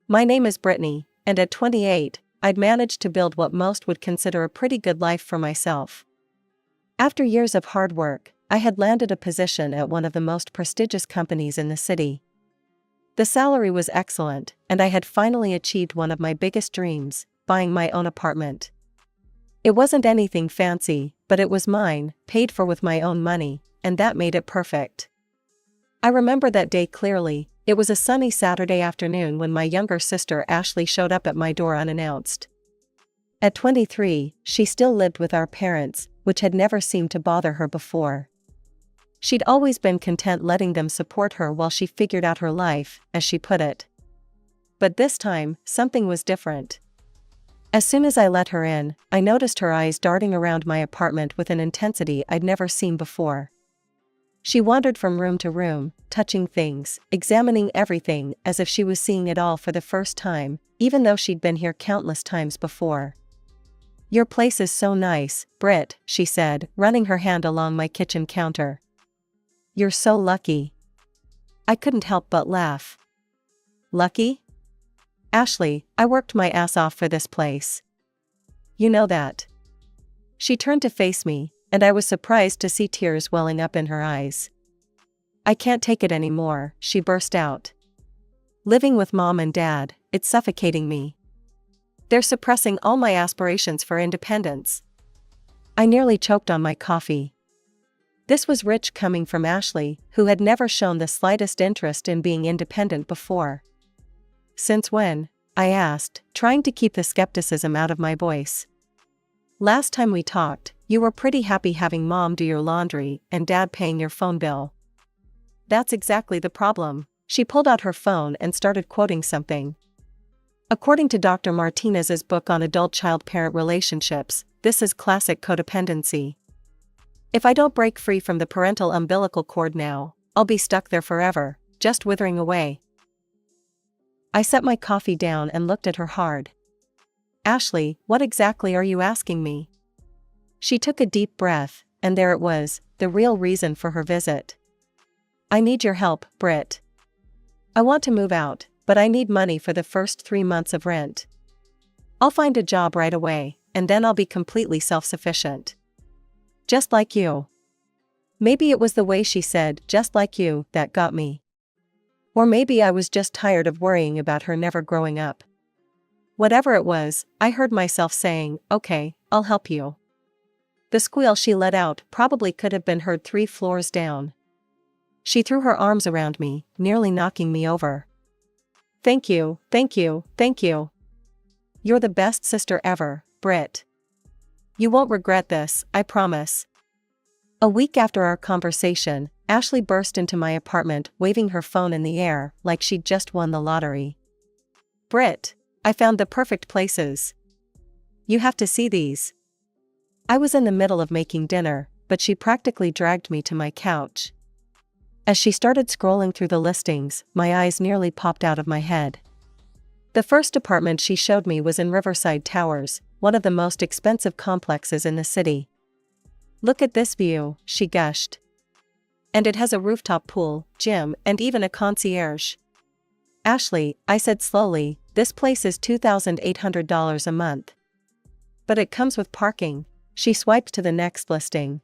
My name is Brittany, and at 28, I'd managed to build what most would consider a pretty good life for myself. After years of hard work, I had landed a position at one of the most prestigious companies in the city. The salary was excellent, and I had finally achieved one of my biggest dreams, buying my own apartment. It wasn't anything fancy, but it was mine, paid for with my own money, and that made it perfect. I remember that day clearly. It was a sunny Saturday afternoon when my younger sister Ashley showed up at my door unannounced. At 23, she still lived with our parents, which had never seemed to bother her before. She'd always been content letting them support her while she figured out her life, as she put it. But this time, something was different. As soon as I let her in, I noticed her eyes darting around my apartment with an intensity I'd never seen before. She wandered from room to room, touching things, examining everything as if she was seeing it all for the first time, even though she'd been here countless times before. "Your place is so nice, Britt," she said, running her hand along my kitchen counter. "You're so lucky." I couldn't help but laugh. "Lucky? Ashley, I worked my ass off for this place. You know that." She turned to face me, and I was surprised to see tears welling up in her eyes. "I can't take it anymore," she burst out. "Living with Mom and Dad, it's suffocating me. They're suppressing all my aspirations for independence." I nearly choked on my coffee. This was rich coming from Ashley, who had never shown the slightest interest in being independent before. "Since when?" I asked, trying to keep the skepticism out of my voice. "Last time we talked, you were pretty happy having Mom do your laundry and Dad paying your phone bill." "That's exactly the problem." She pulled out her phone and started quoting something. "According to Dr. Martinez's book on adult child-parent relationships, this is classic codependency. If I don't break free from the parental umbilical cord now, I'll be stuck there forever, just withering away." I set my coffee down and looked at her hard. "Ashley, what exactly are you asking me?" She took a deep breath, and there it was, the real reason for her visit. "I need your help, Britt. I want to move out, but I need money for the first 3 months of rent. I'll find a job right away, and then I'll be completely self-sufficient. Just like you." Maybe it was the way she said, "just like you," that got me. Or maybe I was just tired of worrying about her never growing up. Whatever it was, I heard myself saying, "Okay, I'll help you." The squeal she let out probably could have been heard 3 floors down. She threw her arms around me, nearly knocking me over. "Thank you, thank you, thank you. You're the best sister ever, Britt. You won't regret this, I promise." A week after our conversation, Ashley burst into my apartment waving her phone in the air like she'd just won the lottery. "Britt, I found the perfect places. You have to see these." I was in the middle of making dinner, but she practically dragged me to my couch. As she started scrolling through the listings, my eyes nearly popped out of my head. The first apartment she showed me was in Riverside Towers, one of the most expensive complexes in the city. "Look at this view," she gushed. "And it has a rooftop pool, gym, and even a concierge." "Ashley," I said slowly, "this place is $2,800 a month. But it comes with parking." She swiped to the next listing.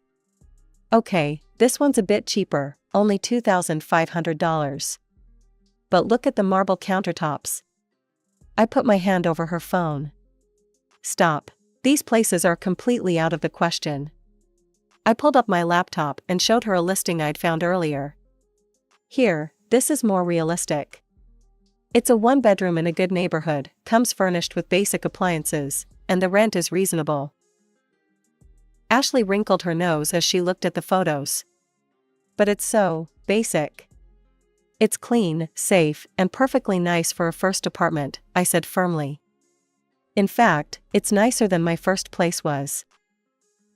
"Okay, this one's a bit cheaper, only $2,500. But look at the marble countertops." I put my hand over her phone. "Stop. These places are completely out of the question." I pulled up my laptop and showed her a listing I'd found earlier. "Here, this is more realistic. It's a 1-bedroom in a good neighborhood, comes furnished with basic appliances, and the rent is reasonable." Ashley wrinkled her nose as she looked at the photos. "But it's so basic." "It's clean, safe, and perfectly nice for a first apartment," I said firmly. "In fact, it's nicer than my first place was.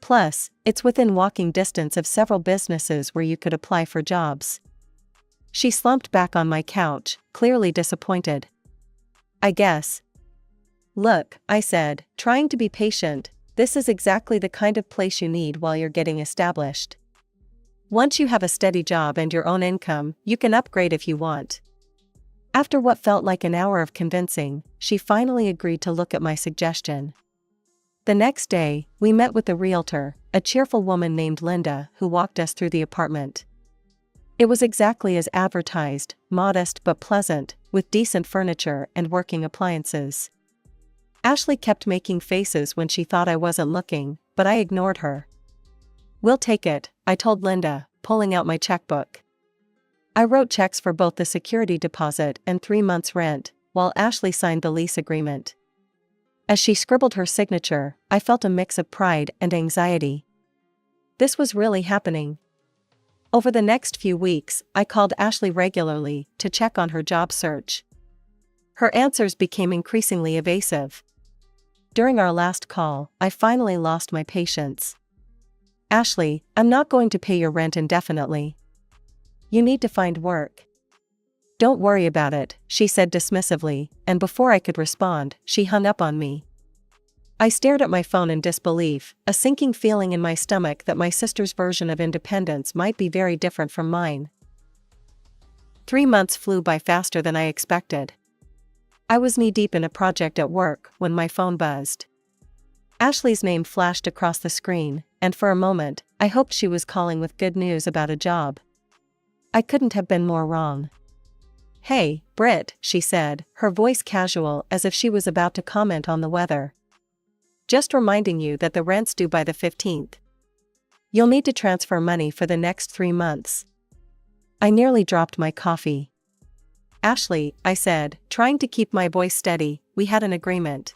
Plus, it's within walking distance of several businesses where you could apply for jobs." She slumped back on my couch, clearly disappointed. "I guess." "Look," I said, trying to be patient, "this is exactly the kind of place you need while you're getting established. Once you have a steady job and your own income, you can upgrade if you want." After what felt like an hour of convincing, she finally agreed to look at my suggestion. The next day, we met with the realtor, a cheerful woman named Linda, who walked us through the apartment. It was exactly as advertised, modest but pleasant, with decent furniture and working appliances. Ashley kept making faces when she thought I wasn't looking, but I ignored her. "We'll take it," I told Linda, pulling out my checkbook. I wrote checks for both the security deposit and 3 months' rent, while Ashley signed the lease agreement. As she scribbled her signature, I felt a mix of pride and anxiety. This was really happening. Over the next few weeks, I called Ashley regularly to check on her job search. Her answers became increasingly evasive. During our last call, I finally lost my patience. "Ashley, I'm not going to pay your rent indefinitely. You need to find work." "Don't worry about it," she said dismissively, and before I could respond, she hung up on me. I stared at my phone in disbelief, a sinking feeling in my stomach that my sister's version of independence might be very different from mine. 3 months flew by faster than I expected. I was knee-deep in a project at work when my phone buzzed. Ashley's name flashed across the screen, and for a moment, I hoped she was calling with good news about a job. I couldn't have been more wrong. "Hey, Britt," she said, her voice casual as if she was about to comment on the weather. "Just reminding you that the rent's due by the 15th. You'll need to transfer money for the next 3 months." I nearly dropped my coffee. "Ashley," I said, trying to keep my voice steady, "we had an agreement.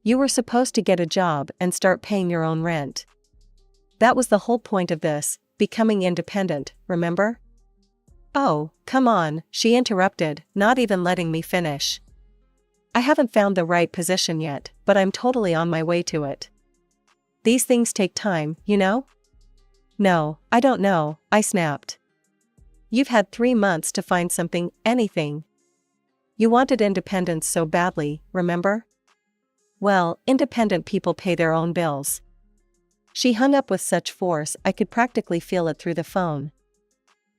You were supposed to get a job and start paying your own rent. That was the whole point of this, becoming independent, remember?" "Oh, come on," she interrupted, not even letting me finish. "I haven't found the right position yet, but I'm totally on my way to it. These things take time, you know?" "No, I don't know," I snapped. "You've had 3 months to find something, anything. You wanted independence so badly, remember? Well, independent people pay their own bills." She hung up with such force I could practically feel it through the phone.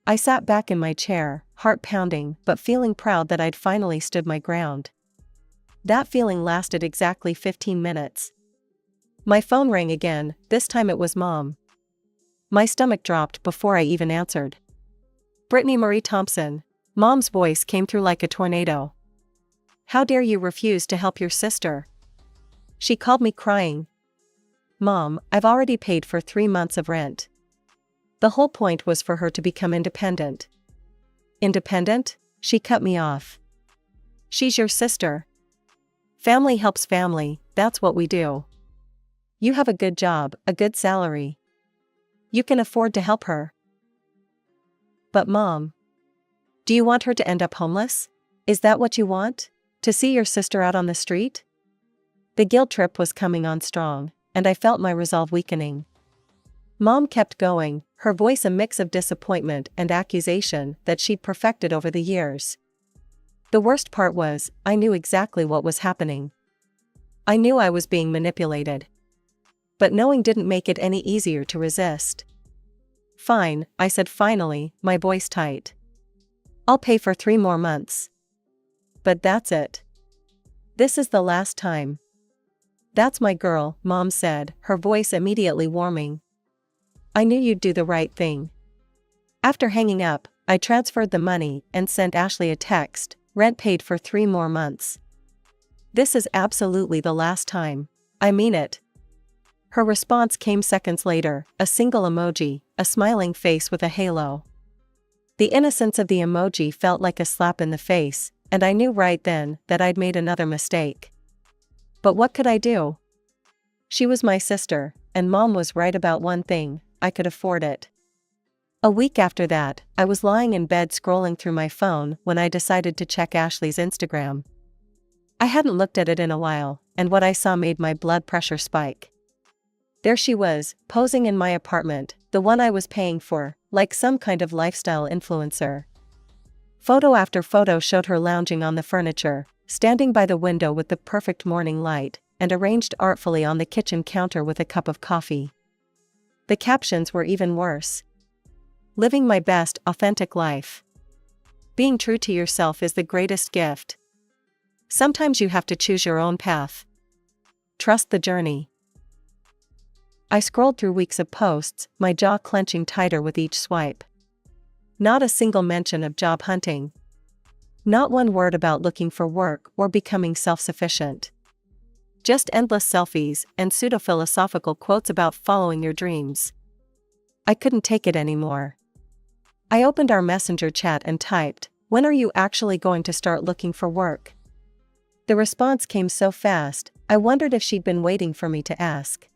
I sat back in my chair, heart pounding but feeling proud that I'd finally stood my ground. That feeling lasted exactly 15 minutes. My phone rang again, this time it was Mom. My stomach dropped before I even answered. "Brittany Marie Thompson." Mom's voice came through like a tornado. "How dare you refuse to help your sister?" She called me crying. "Mom, I've already paid for 3 months of rent. The whole point was for her to become independent." "Independent?" She cut me off. "She's your sister. Family helps family, that's what we do. You have a good job, a good salary. You can afford to help her." "But Mom, do you want her to end up homeless? Is that what you want? To see your sister out on the street?" The guilt trip was coming on strong, and I felt my resolve weakening. Mom kept going, her voice a mix of disappointment and accusation that she'd perfected over the years. The worst part was, I knew exactly what was happening. I knew I was being manipulated. But knowing didn't make it any easier to resist. "Fine," I said finally, my voice tight. "I'll pay for 3 more months. But that's it. This is the last time." "That's my girl," Mom said, her voice immediately warming. "I knew you'd do the right thing." After hanging up, I transferred the money and sent Ashley a text, "Rent paid for 3 more months. This is absolutely the last time. I mean it." Her response came seconds later, a single emoji, a smiling face with a halo. The innocence of the emoji felt like a slap in the face, and I knew right then that I'd made another mistake. But what could I do? She was my sister, and Mom was right about one thing: I could afford it. A week after that, I was lying in bed scrolling through my phone when I decided to check Ashley's Instagram. I hadn't looked at it in a while, and what I saw made my blood pressure spike. There she was, posing in my apartment, the one I was paying for, like some kind of lifestyle influencer. Photo after photo showed her lounging on the furniture, standing by the window with the perfect morning light, and arranged artfully on the kitchen counter with a cup of coffee. The captions were even worse. "Living my best, authentic life." Being true to yourself is the greatest gift. Sometimes you have to choose your own path. Trust the journey. I scrolled through weeks of posts, my jaw clenching tighter with each swipe. Not a single mention of job hunting. Not one word about looking for work or becoming self-sufficient. Just endless selfies and pseudo-philosophical quotes about following your dreams. I couldn't take it anymore. I opened our messenger chat and typed, "When are you actually going to start looking for work?" The response came so fast, I wondered if she'd been waiting for me to ask.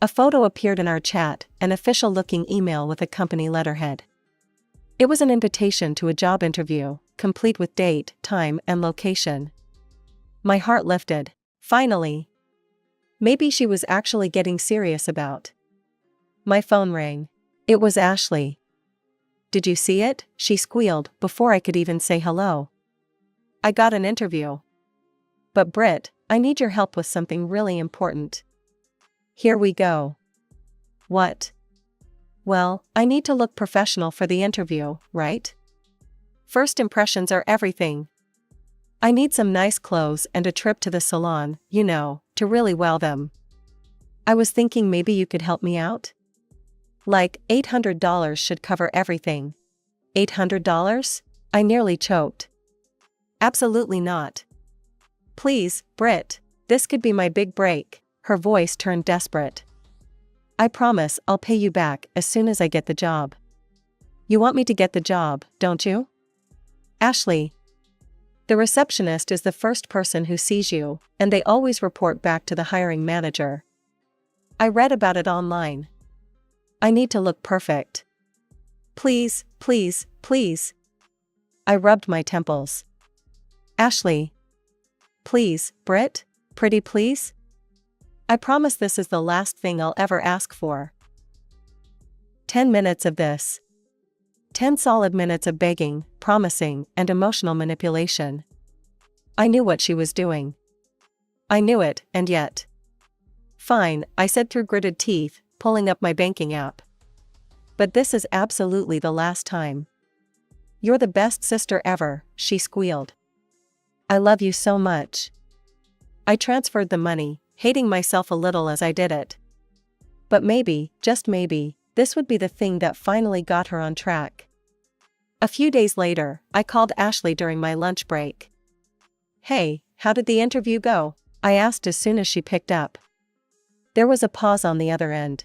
A photo appeared in our chat, an official-looking email with a company letterhead. It was an invitation to a job interview, complete with date, time, and location. My heart lifted. Finally. Maybe she was actually getting serious about. My phone rang. It was Ashley. "Did you see it?" she squealed before I could even say hello. "I got an interview. But Britt, I need your help with something really important." "Here we go." "What?" "Well, I need to look professional for the interview, right? First impressions are everything. I need some nice clothes and a trip to the salon, to really wow them. I was thinking maybe you could help me out? Like, $800 should cover everything." $800? I nearly choked. "Absolutely not. Please, Britt, this could be my big break." Her voice turned desperate. "I promise I'll pay you back as soon as I get the job." "You want me to get the job, don't you?" "Ashley. The receptionist is the first person who sees you, and they always report back to the hiring manager. I read about it online. I need to look perfect. Please, please, please." I rubbed my temples. "Ashley. Please, Britt, pretty please? I promise this is the last thing I'll ever ask for." 10 minutes of this. 10 solid minutes of begging, promising, and emotional manipulation. I knew what she was doing. I knew it, and yet. "Fine," I said through gritted teeth, pulling up my banking app. "But this is absolutely the last time." "You're the best sister ever," she squealed. "I love you so much." I transferred the money, hating myself a little as I did it. But maybe, just maybe, this would be the thing that finally got her on track. A few days later, I called Ashley during my lunch break. "Hey, how did the interview go?" I asked as soon as she picked up. There was a pause on the other end.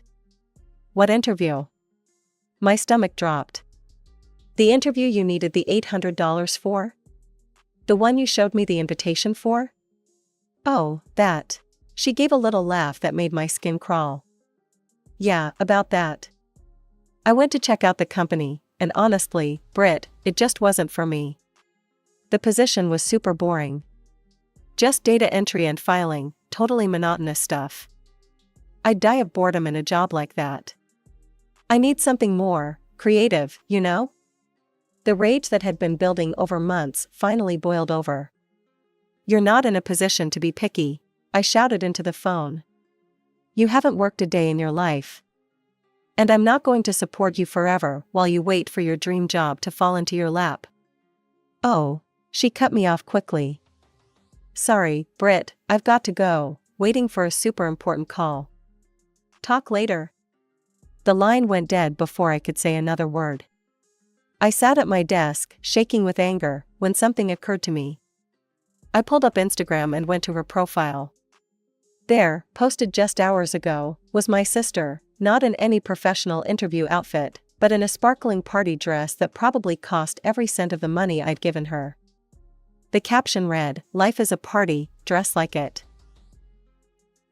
"What interview?" My stomach dropped. "The interview you needed the $800 for? The one you showed me the invitation for?" "Oh, that." She gave a little laugh that made my skin crawl. "Yeah, about that. I went to check out the company, and honestly, Britt, it just wasn't for me. The position was super boring. Just data entry and filing, totally monotonous stuff. I'd die of boredom in a job like that. I need something more creative, The rage that had been building over months finally boiled over. "You're not in a position to be picky," I shouted into the phone. "You haven't worked a day in your life. And I'm not going to support you forever while you wait for your dream job to fall into your lap." "Oh," she cut me off quickly. "Sorry, Britt, I've got to go, waiting for a super important call. Talk later." The line went dead before I could say another word. I sat at my desk, shaking with anger, when something occurred to me. I pulled up Instagram and went to her profile. There, posted just hours ago, was my sister, not in any professional interview outfit, but in a sparkling party dress that probably cost every cent of the money I'd given her. The caption read, "Life is a party, dress like it."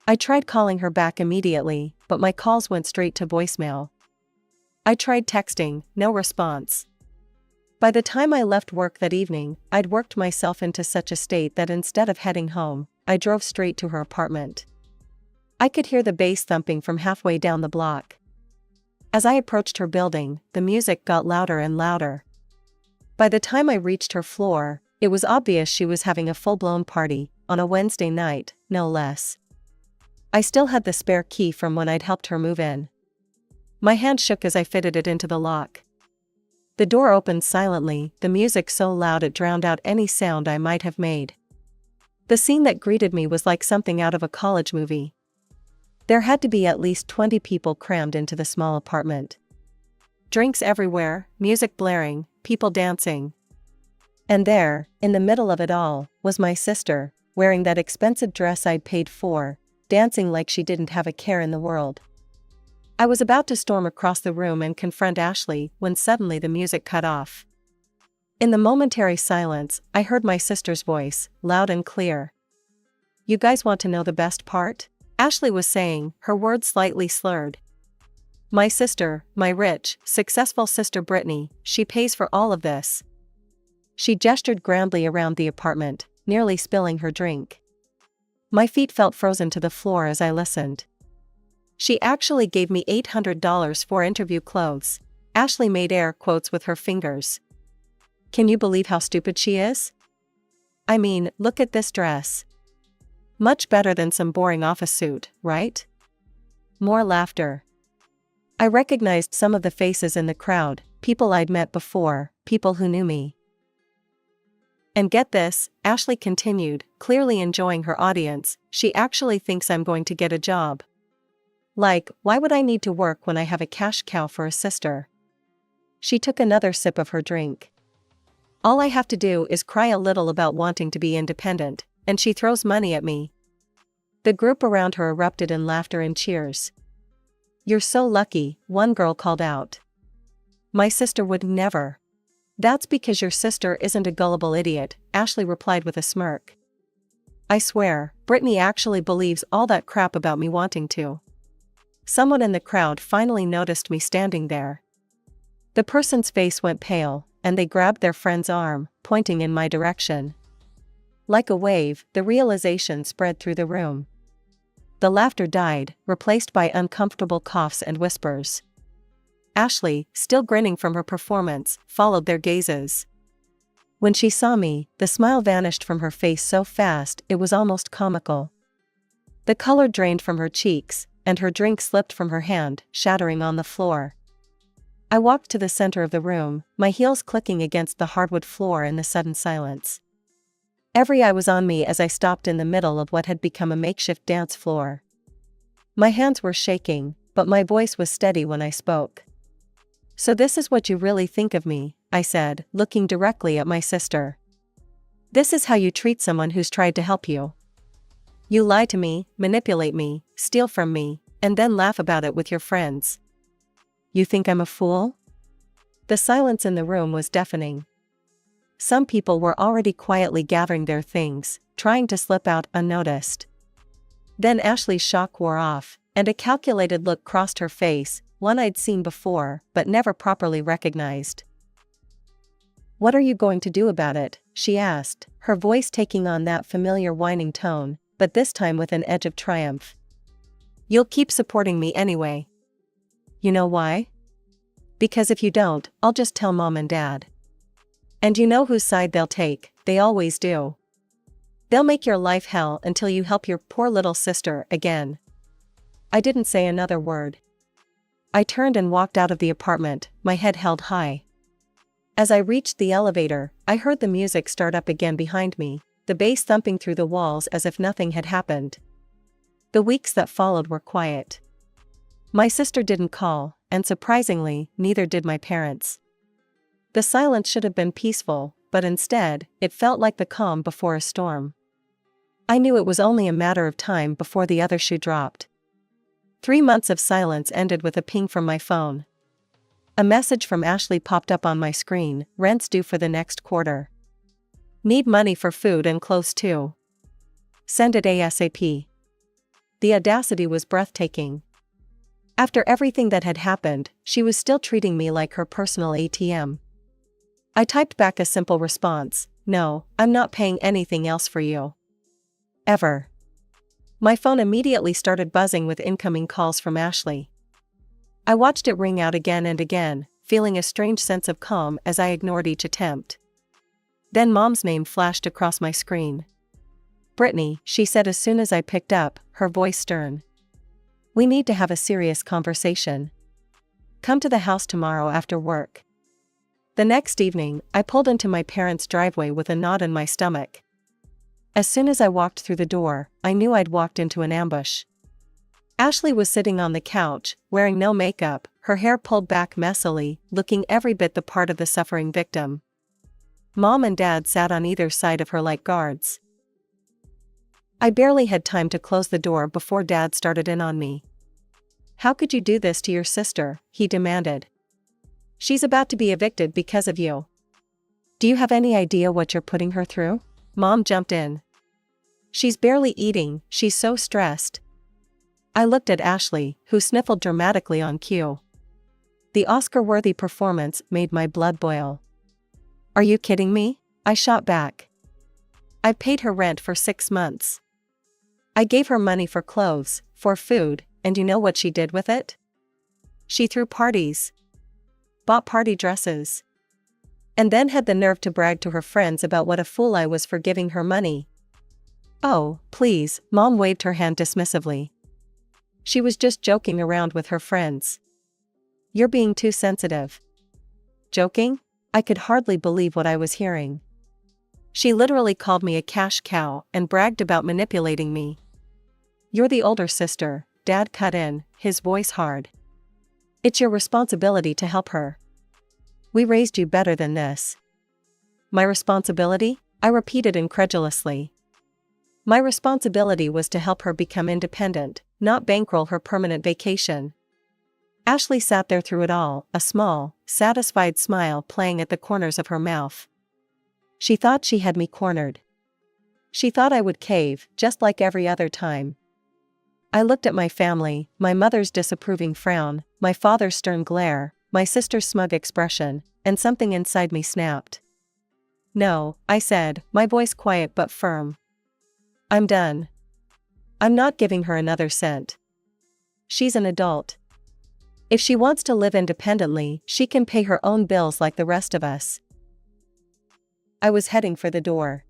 I tried calling her back immediately, but my calls went straight to voicemail. I tried texting, no response. By the time I left work that evening, I'd worked myself into such a state that instead of heading home, I drove straight to her apartment. I could hear the bass thumping from halfway down the block. As I approached her building, the music got louder and louder. By the time I reached her floor, it was obvious she was having a full-blown party, on a Wednesday night, no less. I still had the spare key from when I'd helped her move in. My hand shook as I fitted it into the lock. The door opened silently, the music so loud it drowned out any sound I might have made. The scene that greeted me was like something out of a college movie. There had to be at least 20 people crammed into the small apartment. Drinks everywhere, music blaring, people dancing. And there, in the middle of it all, was my sister, wearing that expensive dress I'd paid for, dancing like she didn't have a care in the world. I was about to storm across the room and confront Ashley when suddenly the music cut off. In the momentary silence, I heard my sister's voice, loud and clear. "You guys want to know the best part?" Ashley was saying, her words slightly slurred. "My sister, my rich, successful sister Brittany, she pays for all of this." She gestured grandly around the apartment, nearly spilling her drink. My feet felt frozen to the floor as I listened. "She actually gave me $800 for interview clothes." Ashley made air quotes with her fingers. "Can you believe how stupid she is? I mean, look at this dress. Much better than some boring office suit, right?" More laughter. I recognized some of the faces in the crowd, people I'd met before, people who knew me. "And get this," Ashley continued, clearly enjoying her audience, "she actually thinks I'm going to get a job. Like, why would I need to work when I have a cash cow for a sister?" She took another sip of her drink. "All I have to do is cry a little about wanting to be independent, and she throws money at me." The group around her erupted in laughter and cheers. "You're so lucky," one girl called out. "My sister would never." "That's because your sister isn't a gullible idiot," Ashley replied with a smirk. "I swear, Brittany actually believes all that crap about me wanting to." Someone in the crowd finally noticed me standing there. The person's face went pale, and they grabbed their friend's arm, pointing in my direction. Like a wave, the realization spread through the room. The laughter died, replaced by uncomfortable coughs and whispers. Ashley, still grinning from her performance, followed their gazes. When she saw me, the smile vanished from her face so fast it was almost comical. The color drained from her cheeks, and her drink slipped from her hand, shattering on the floor. I walked to the center of the room, my heels clicking against the hardwood floor in the sudden silence. Every eye was on me as I stopped in the middle of what had become a makeshift dance floor. My hands were shaking, but my voice was steady when I spoke. "So this is what you really think of me," I said, looking directly at my sister. "This is how you treat someone who's tried to help you. You lie to me, manipulate me, steal from me, and then laugh about it with your friends. You think I'm a fool?" The silence in the room was deafening. Some people were already quietly gathering their things, trying to slip out unnoticed. Then Ashley's shock wore off, and a calculated look crossed her face, one I'd seen before, but never properly recognized. "What are you going to do about it?" she asked, her voice taking on that familiar whining tone, but this time with an edge of triumph. "You'll keep supporting me anyway." "You know why?" "Because if you don't, I'll just tell Mom and Dad. And you know whose side they'll take, they always do. They'll make your life hell until you help your poor little sister again." I didn't say another word. I turned and walked out of the apartment, my head held high. As I reached the elevator, I heard the music start up again behind me, the bass thumping through the walls as if nothing had happened. The weeks that followed were quiet. My sister didn't call, and surprisingly, neither did my parents. The silence should have been peaceful, but instead, it felt like the calm before a storm. I knew it was only a matter of time before the other shoe dropped. 3 months of silence ended with a ping from my phone. A message from Ashley popped up on my screen, "Rent's due for the next quarter. Need money for food and clothes too. Send it ASAP." The audacity was breathtaking. After everything that had happened, she was still treating me like her personal ATM. I typed back a simple response, "No, I'm not paying anything else for you. Ever." My phone immediately started buzzing with incoming calls from Ashley. I watched it ring out again and again, feeling a strange sense of calm as I ignored each attempt. Then Mom's name flashed across my screen. "Brittany," she said as soon as I picked up, her voice stern. "We need to have a serious conversation. Come to the house tomorrow after work." The next evening, I pulled into my parents' driveway with a knot in my stomach. As soon as I walked through the door, I knew I'd walked into an ambush. Ashley was sitting on the couch, wearing no makeup, her hair pulled back messily, looking every bit the part of the suffering victim. Mom and Dad sat on either side of her like guards. I barely had time to close the door before Dad started in on me. "How could you do this to your sister?" he demanded. "She's about to be evicted because of you. Do you have any idea what you're putting her through?" Mom jumped in. "She's barely eating, she's so stressed." I looked at Ashley, who sniffled dramatically on cue. The Oscar-worthy performance made my blood boil. "Are you kidding me?" I shot back. "I paid her rent for 6 months. I gave her money for clothes, for food, and you know what she did with it? She threw parties. Bought party dresses. And then had the nerve to brag to her friends about what a fool I was for giving her money." "Oh, please," Mom waved her hand dismissively. "She was just joking around with her friends." "You're being too sensitive." "Joking?" I could hardly believe what I was hearing. "She literally called me a cash cow and bragged about manipulating me." "You're the older sister," Dad cut in, his voice hard. "It's your responsibility to help her. We raised you better than this." "My responsibility?" I repeated incredulously. My responsibility was to help her become independent, not bankroll her permanent vacation. Ashley sat there through it all, a small, satisfied smile playing at the corners of her mouth. She thought she had me cornered. She thought I would cave, just like every other time. I looked at my family, my mother's disapproving frown, my father's stern glare, my sister's smug expression, and something inside me snapped. "No," I said, my voice quiet but firm. "I'm done. I'm not giving her another cent. She's an adult. If she wants to live independently, she can pay her own bills like the rest of us." I was heading for the door.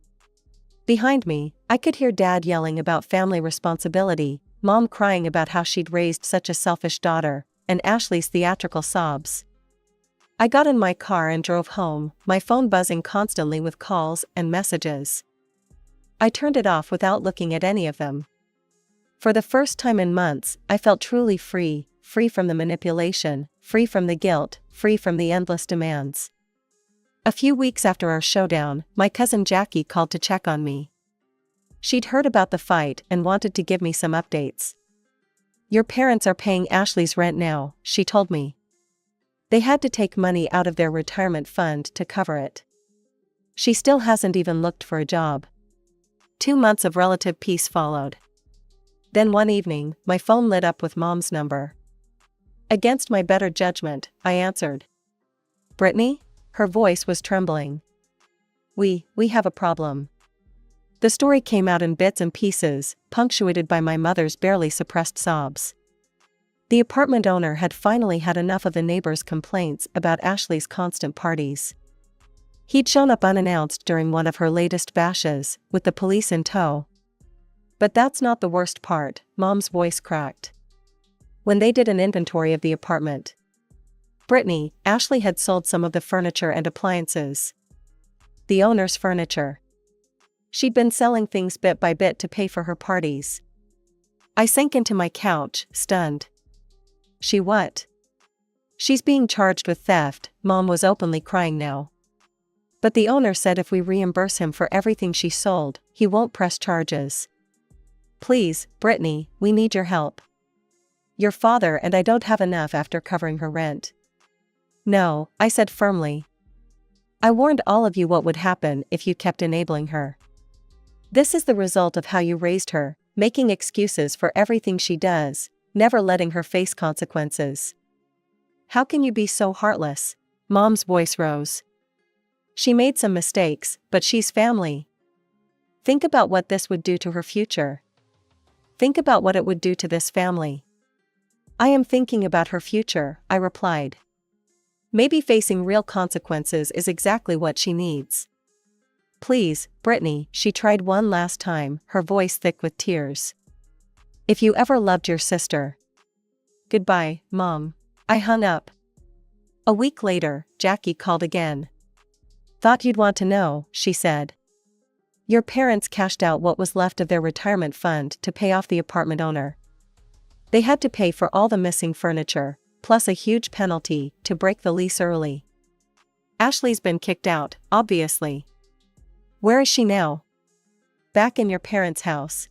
Behind me, I could hear Dad yelling about family responsibility, Mom crying about how she'd raised such a selfish daughter, and Ashley's theatrical sobs. I got in my car and drove home, my phone buzzing constantly with calls and messages. I turned it off without looking at any of them. For the first time in months, I felt truly free, free from the manipulation, free from the guilt, free from the endless demands. A few weeks after our showdown, my cousin Jackie called to check on me. She'd heard about the fight and wanted to give me some updates. "Your parents are paying Ashley's rent now," she told me. "They had to take money out of their retirement fund to cover it. She still hasn't even looked for a job." 2 months of relative peace followed. Then one evening, my phone lit up with Mom's number. Against my better judgment, I answered. "Brittany?" Her voice was trembling. We have a problem." The story came out in bits and pieces, punctuated by my mother's barely suppressed sobs. The apartment owner had finally had enough of the neighbors' complaints about Ashley's constant parties. He'd shown up unannounced during one of her latest bashes, with the police in tow. "But that's not the worst part," Mom's voice cracked. "When they did an inventory of the apartment, Brittany, Ashley had sold some of the furniture and appliances. The owner's furniture. She'd been selling things bit by bit to pay for her parties." I sank into my couch, stunned. "She what?" "She's being charged with theft," Mom was openly crying now. "But the owner said if we reimburse him for everything she sold, he won't press charges. Please, Brittany, we need your help. Your father and I don't have enough after covering her rent." "No," I said firmly. "I warned all of you what would happen if you kept enabling her. This is the result of how you raised her, making excuses for everything she does, never letting her face consequences. How can you be so heartless?" Mom's voice rose. "She made some mistakes, but she's family. Think about what this would do to her future. Think about what it would do to this family." "I am thinking about her future," I replied. "Maybe facing real consequences is exactly what she needs." "Please, Brittany," she tried one last time, her voice thick with tears. "If you ever loved your sister." "Goodbye, Mom." I hung up. A week later, Jackie called again. "Thought you'd want to know," she said. "Your parents cashed out what was left of their retirement fund to pay off the apartment owner. They had to pay for all the missing furniture, plus a huge penalty, to break the lease early. Ashley's been kicked out, obviously." "Where is she now?" "Back in your parents' house.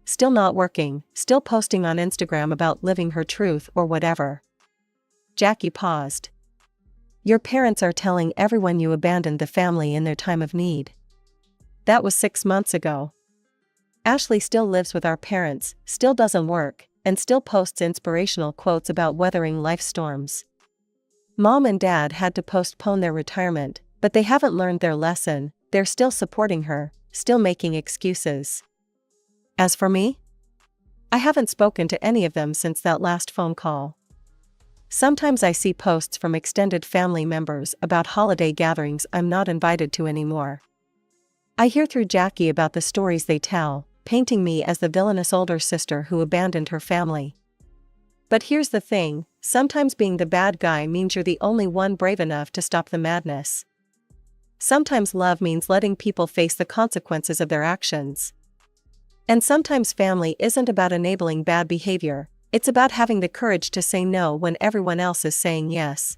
Still not working, still posting on Instagram about living her truth or whatever." Jackie paused. "Your parents are telling everyone you abandoned the family in their time of need." "That was 6 months ago. Ashley still lives with our parents, still doesn't work, and still posts inspirational quotes about weathering life's storms. Mom and Dad had to postpone their retirement, but they haven't learned their lesson. They're still supporting her, still making excuses. As for me, I haven't spoken to any of them since that last phone call. Sometimes I see posts from extended family members about holiday gatherings I'm not invited to anymore. I hear through Jackie about the stories they tell, painting me as the villainous older sister who abandoned her family. But here's the thing, sometimes being the bad guy means you're the only one brave enough to stop the madness. Sometimes love means letting people face the consequences of their actions. And sometimes family isn't about enabling bad behavior, it's about having the courage to say no when everyone else is saying yes."